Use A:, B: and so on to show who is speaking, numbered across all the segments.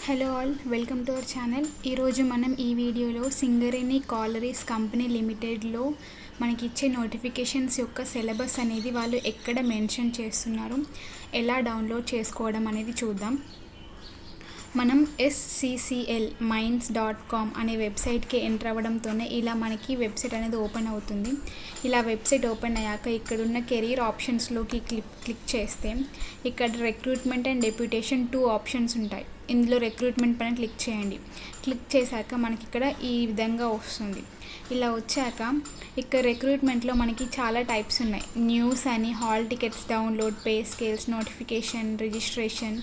A: Hello all, welcome to our channel. ఈరోజు మనం ఈ వీడియోలో సింగరేణి కాలరీస్ కంపెనీ లిమిటెడ్లో మనకి ఇచ్చే నోటిఫికేషన్స్ యొక్క సిలబస్ అనేది వాళ్ళు ఎక్కడ మెన్షన్ చేస్తున్నారు, ఎలా డౌన్లోడ్ చేసుకోవడం అనేది చూద్దాం. మనం scclmines.com అనే వెబ్సైట్కి ఎంటర్ అవ్వడంతోనే ఇలా మనకి వెబ్సైట్ అనేది ఓపెన్ అవుతుంది. ఇలా వెబ్సైట్ ఓపెన్ అయ్యాక ఇక్కడున్న కెరీర్ ఆప్షన్స్లోకి క్లిక్ చేస్తే ఇక్కడ రిక్రూట్మెంట్ అండ్ డెప్యూటేషన్ 2 ఆప్షన్స్ ఉంటాయి. ఇందులో రిక్రూట్మెంట్ పైన క్లిక్ చేయండి. క్లిక్ చేశాక మనకి ఇక్కడ ఈ విధంగా వస్తుంది. ఇలా వచ్చాక ఇక్కడ రిక్రూట్మెంట్లో మనకి చాలా టైప్స్ ఉన్నాయి. న్యూస్ అని, hall tickets download, pay scales, notification, registration,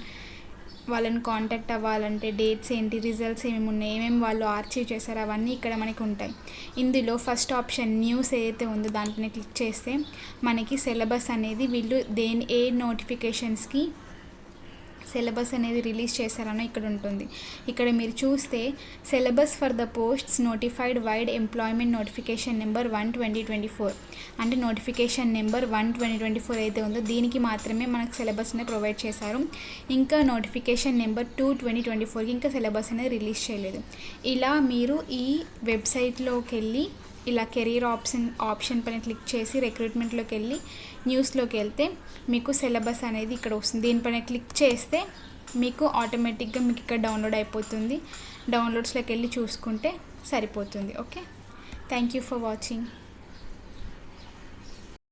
A: వాళ్ళని కాంటాక్ట్ అవ్వాలంటే డేట్స్ ఏంటి, రిజల్ట్స్ ఏమేమి ఉన్నాయి, ఏమేమి వాళ్ళు ఆర్చీవ్ చేశారు, అవన్నీ ఇక్కడ మనకి ఉంటాయి. ఇందులో ఫస్ట్ ఆప్షన్ న్యూస్ ఏదైతే ఉందో దానిపైన క్లిక్ చేస్తే మనకి సిలబస్ అనేది వీళ్ళు ఏ నోటిఫికేషన్స్కి సిలబస్ అనేది రిలీజ్ చేశారనో ఇక్కడ ఉంటుంది. ఇక్కడ మీరు చూస్తే syllabus for the posts notified wide employment notification number 1/2024 అంటే నోటిఫికేషన్ నెంబర్ 1/2024 అయితే ఉందో దీనికి మాత్రమే మనకు సిలబస్ అనేది ప్రొవైడ్ చేశారు. ఇంకా నోటిఫికేషన్ నెంబర్ 2/2024కి ఇంకా సిలబస్ అనేది రిలీజ్ చేయలేదు. ఇలా మీరు ఈ వెబ్సైట్లోకి వెళ్ళి ఇలా కెరీర్ ఆప్షన్ పైన క్లిక్ చేసి రిక్రూట్మెంట్లోకి వెళ్ళి న్యూస్లోకి వెళ్తే మీకు సిలబస్ అనేది ఇక్కడ వస్తుంది. దీనిపైన క్లిక్ చేస్తే మీకు ఆటోమేటిక్గా మీకు ఇక్కడ డౌన్లోడ్ అయిపోతుంది. డౌన్లోడ్స్లోకి వెళ్ళి చూసుకుంటే సరిపోతుంది. Okay, thank you for watching.